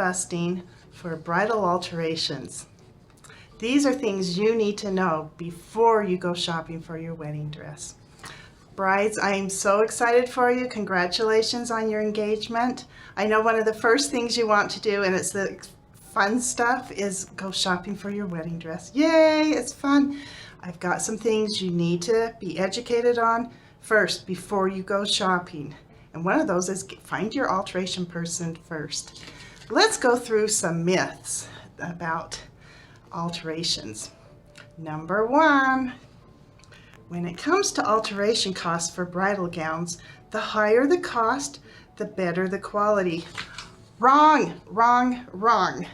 busting for bridal alterations. These are things you need to know before you go shopping for your wedding dress. Brides, I am so excited for you. Congratulations on your engagement. I know one of the first things you want to do, and it's the fun stuff, is go shopping for your wedding dress. Yay, it's fun. I've got some things you need to be educated on first before you go shopping. And one of those is find your alteration person first. Let's go through some myths about alterations. Number one, when it comes to alteration costs for bridal gowns, the higher the cost, the better the quality. Wrong, wrong, wrong.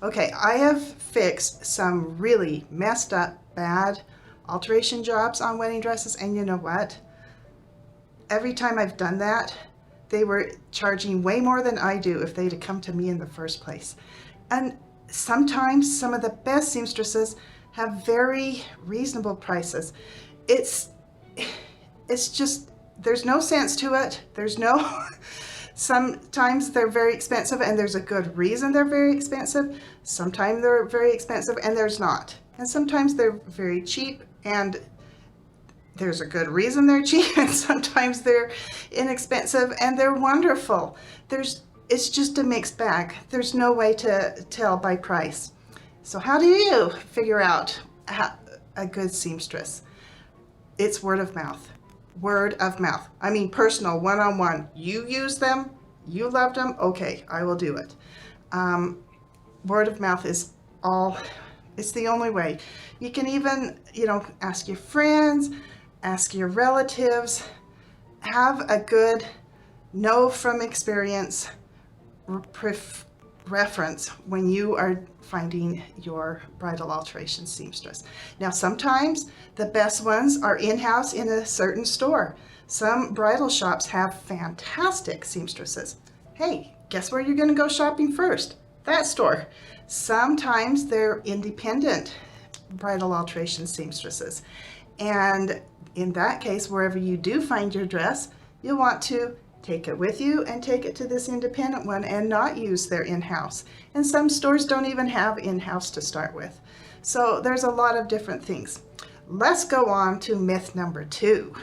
Okay, I have fixed some really messed up, bad alteration jobs on wedding dresses, and you know what? Every time I've done that, they were charging way more than I do if they'd have come to me in the first place. And sometimes some of the best seamstresses have very reasonable prices. It's just, there's no sense to it. There's no, sometimes they're very expensive and there's a good reason they're very expensive. Sometimes they're very expensive and there's not. And sometimes they're very cheap and there's a good reason they're cheap, and sometimes they're inexpensive and they're wonderful. It's just a mixed bag. There's no way to tell by price. So how do you figure out a good seamstress? It's word of mouth. Word of mouth. I mean personal, one-on-one. You use them, you loved them, okay, I will do it. Word of mouth is it's the only way. You can even, ask your friends, ask your relatives, have a good know from experience reference when you are finding your bridal alteration seamstress. Now sometimes the best ones are in-house in a certain store. Some bridal shops have fantastic seamstresses. Hey, guess where you're going to go shopping first? That store. Sometimes they're independent bridal alteration seamstresses. And in that case, wherever you do find your dress, you'll want to take it with you and take it to this independent one and not use their in-house. And some stores don't even have in-house to start with. So there's a lot of different things. Let's go on to myth number 2.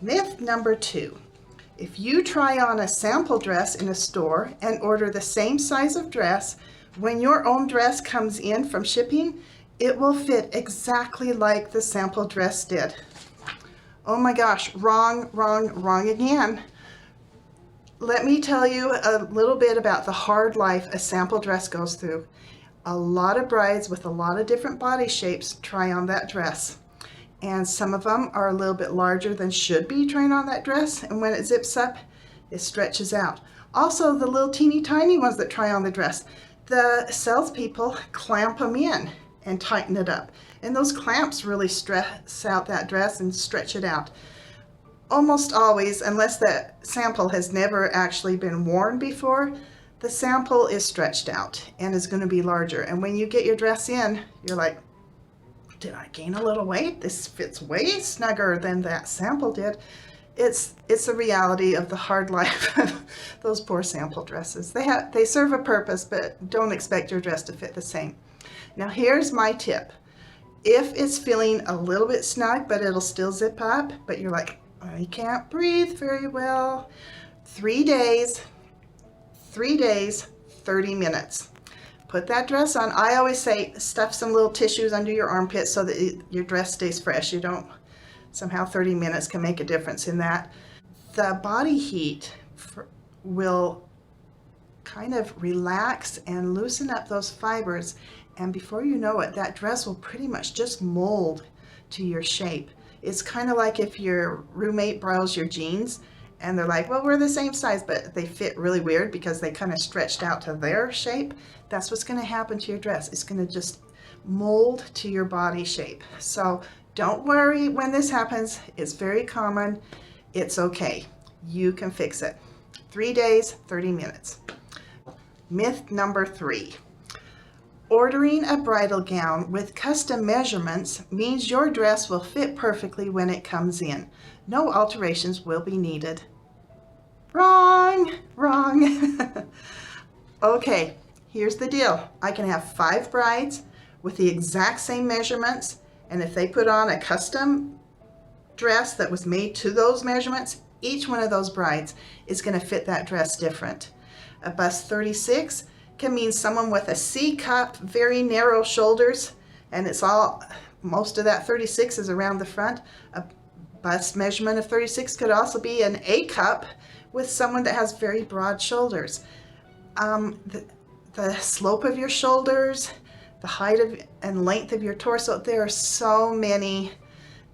Myth number 2. If you try on a sample dress in a store and order the same size of dress, when your own dress comes in from shipping, it will fit exactly like the sample dress did. Oh my gosh, wrong, wrong, wrong again. Let me tell you a little bit about the hard life a sample dress goes through. A lot of brides with a lot of different body shapes try on that dress. And some of them are a little bit larger than should be trying on that dress. And when it zips up, it stretches out. Also, the little teeny tiny ones that try on the dress, the salespeople clamp them in and tighten it up. And those clamps really stress out that dress and stretch it out. Almost always, unless the sample has never actually been worn before, the sample is stretched out and is going to be larger. And when you get your dress in, you're like, did I gain a little weight? This fits way snugger than that sample did. It's a reality of the hard life of those poor sample dresses. They serve a purpose, but don't expect your dress to fit the same. Now here's my tip. If it's feeling a little bit snug, but it'll still zip up, but you're like, I can't breathe very well, 3 days, 30 minutes. Put that dress on. I always say stuff some little tissues under your armpits so that your dress stays fresh. You don't, somehow 30 minutes can make a difference in that. The body heat will kind of relax and loosen up those fibers, and before you know it, that dress will pretty much just mold to your shape. It's kind of like if your roommate borrows your jeans and they're like, well, we're the same size, but they fit really weird because they kind of stretched out to their shape. That's what's going to happen to your dress. It's going to just mold to your body shape. So don't worry when this happens. It's very common. It's okay. You can fix it. 3 days, 30 minutes. Myth number 3. Ordering a bridal gown with custom measurements means your dress will fit perfectly when it comes in. No alterations will be needed. Wrong, wrong. Okay, here's the deal. I can have 5 brides with the exact same measurements, and if they put on a custom dress that was made to those measurements, each one of those brides is going to fit that dress different. A bust 36 can mean someone with a C cup, very narrow shoulders, and most of that 36 is around the front. A bust measurement of 36 could also be an A cup with someone that has very broad shoulders. The slope of your shoulders, the height and length of your torso, there are so many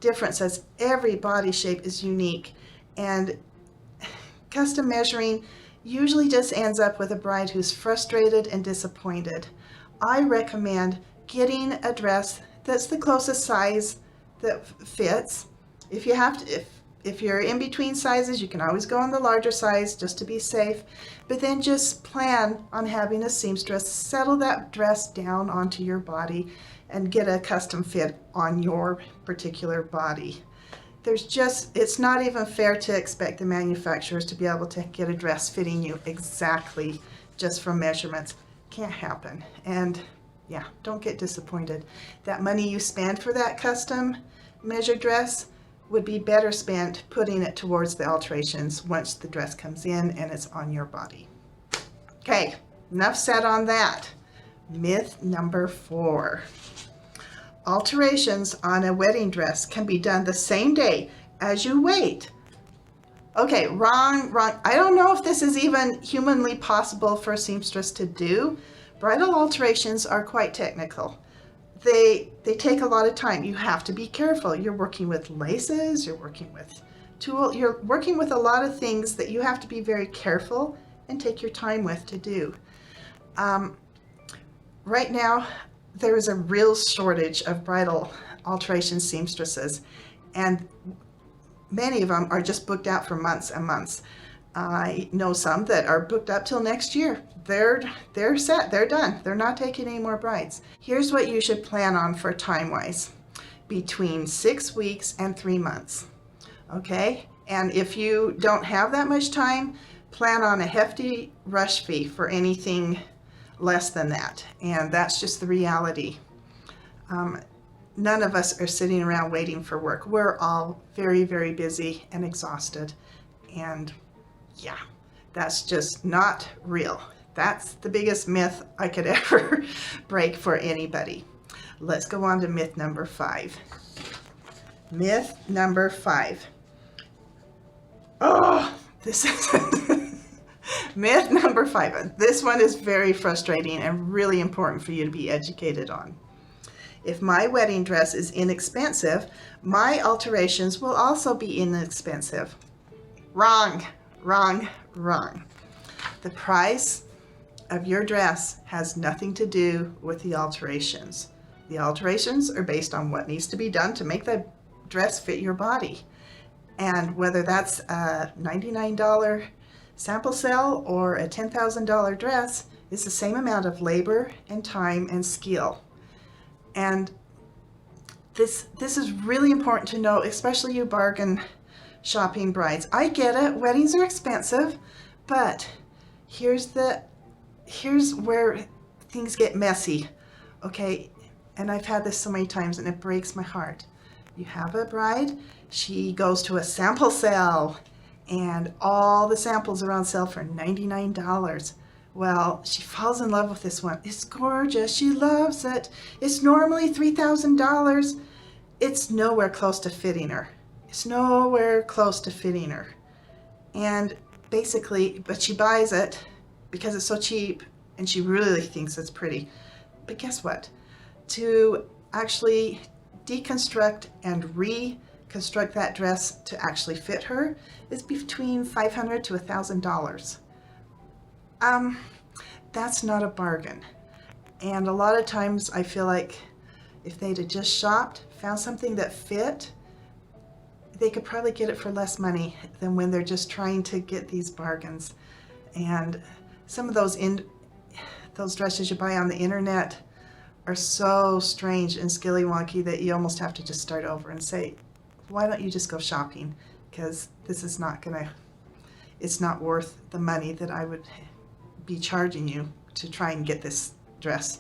differences. Every body shape is unique, and custom measuring usually just ends up with a bride who's frustrated and disappointed. I recommend getting a dress that's the closest size that fits. If you have to, if you're in between sizes, you can always go on the larger size just to be safe, but then just plan on having a seamstress settle that dress down onto your body and get a custom fit on your particular body. It's not even fair to expect the manufacturers to be able to get a dress fitting you exactly just from measurements. Can't happen. And yeah, don't get disappointed. That money you spend for that custom measured dress would be better spent putting it towards the alterations once the dress comes in and it's on your body. Okay, enough said on that. Myth number 4. Alterations on a wedding dress can be done the same day as you wait. Okay, wrong. I don't know if this is even humanly possible for a seamstress to do. Bridal alterations are quite technical. They take a lot of time. You have to be careful. You're working with laces, you're working with you're working with a lot of things that you have to be very careful and take your time with to do. Right now, there is a real shortage of bridal alteration seamstresses, and many of them are just booked out for months and months. I know some that are booked up till next year. They're set, they're done. They're not taking any more brides. Here's what you should plan on for time-wise. Between 6 weeks and 3 months. Okay? And if you don't have that much time, plan on a hefty rush fee for anything less than that, and that's just the reality. None of us are sitting around waiting for work. We're all very, very busy and exhausted, and yeah, that's just not real. That's the biggest myth I could ever break for anybody. Let's go on to myth number 5. Myth number 5. Oh, this is myth number 5. This one is very frustrating and really important for you to be educated on. If my wedding dress is inexpensive, my alterations will also be inexpensive. Wrong, wrong, wrong. The price of your dress has nothing to do with the alterations. The alterations are based on what needs to be done to make the dress fit your body. And whether that's a $99 sample sale or a $10,000 dress, is the same amount of labor and time and skill. And this is really important to know, especially you bargain shopping brides. I get it, weddings are expensive, but here's where things get messy, okay? And I've had this so many times and it breaks my heart. You have a bride, she goes to a sample sale and all the samples are on sale for $99. Well, she falls in love with this one. It's gorgeous, she loves it. It's normally $3,000. It's nowhere close to fitting her. It's nowhere close to fitting her. And basically, but she buys it because it's so cheap and she really thinks it's pretty. But guess what? To actually deconstruct and reconstruct that dress to actually fit her is between $500 to $1,000. That's not a bargain. And a lot of times I feel like if they'd have just shopped, found something that fit, they could probably get it for less money than when they're just trying to get these bargains. And some of those dresses you buy on the internet are so strange and skilly-wonky that you almost have to just start over and say, why don't you just go shopping? Because this is not it's not worth the money that I would be charging you to try and get this dress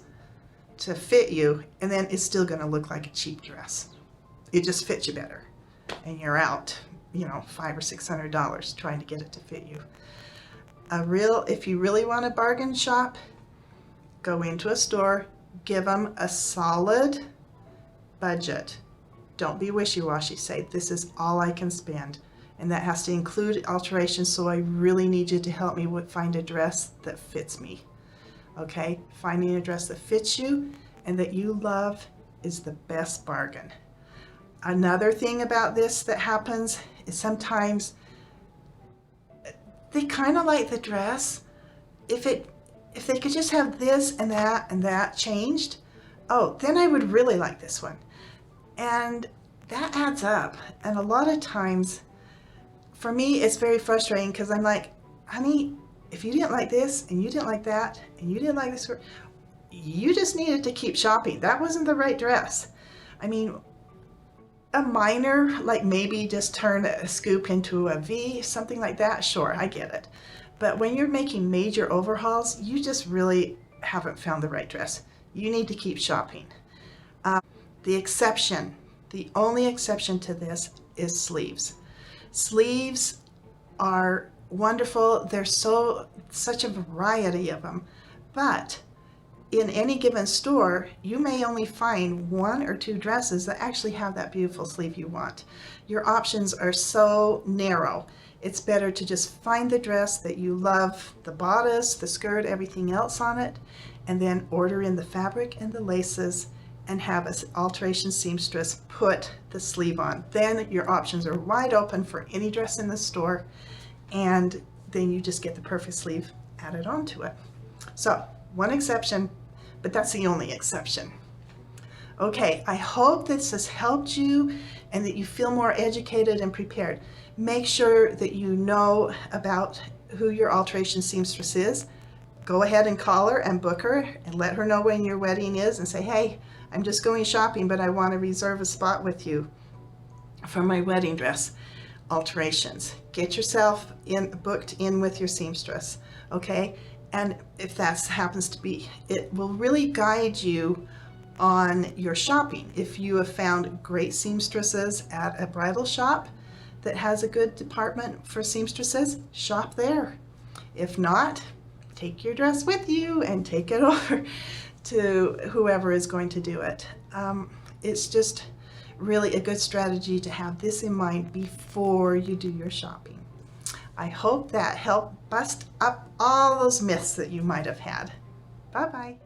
to fit you, and then it's still going to look like a cheap dress. It just fits you better, and you're out, you know, $500 or $600 trying to get it to fit you. If you really want to bargain shop, go into a store, give them a solid budget. Don't be wishy-washy. Say, this is all I can spend, and that has to include alterations, so I really need you to help me find a dress that fits me. Okay, finding a dress that fits you and that you love is the best bargain. Another thing about this that happens is sometimes they kind of like the dress. If they could just have this and that changed, oh, then I would really like this one. And that adds up. And a lot of times, for me, it's very frustrating because I'm like, honey, if you didn't like this and you didn't like that and you didn't like this, you just needed to keep shopping. That wasn't the right dress. I mean, a minor, like maybe just turn a scoop into a V, something like that, sure, I get it. But when you're making major overhauls, you just really haven't found the right dress. You need to keep shopping. The only exception to this is sleeves. Sleeves are wonderful. There's such a variety of them, but in any given store, you may only find 1 or 2 dresses that actually have that beautiful sleeve you want. Your options are so narrow. It's better to just find the dress that you love, the bodice, the skirt, everything else on it, and then order in the fabric and the laces and have an alteration seamstress put the sleeve on. Then your options are wide open for any dress in the store, and then you just get the perfect sleeve added onto it. So, one exception, but that's the only exception. Okay, I hope this has helped you and that you feel more educated and prepared. Make sure that you know about who your alteration seamstress is. Go ahead and call her and book her and let her know when your wedding is and say, hey, I'm just going shopping, but I want to reserve a spot with you for my wedding dress alterations. Get yourself booked in with your seamstress, okay? And if that happens to be, it will really guide you on your shopping. If you have found great seamstresses at a bridal shop that has a good department for seamstresses, shop there. If not, take your dress with you and take it over to whoever is going to do it. It's just really a good strategy to have this in mind before you do your shopping. I hope that helped bust up all those myths that you might have had. Bye-bye.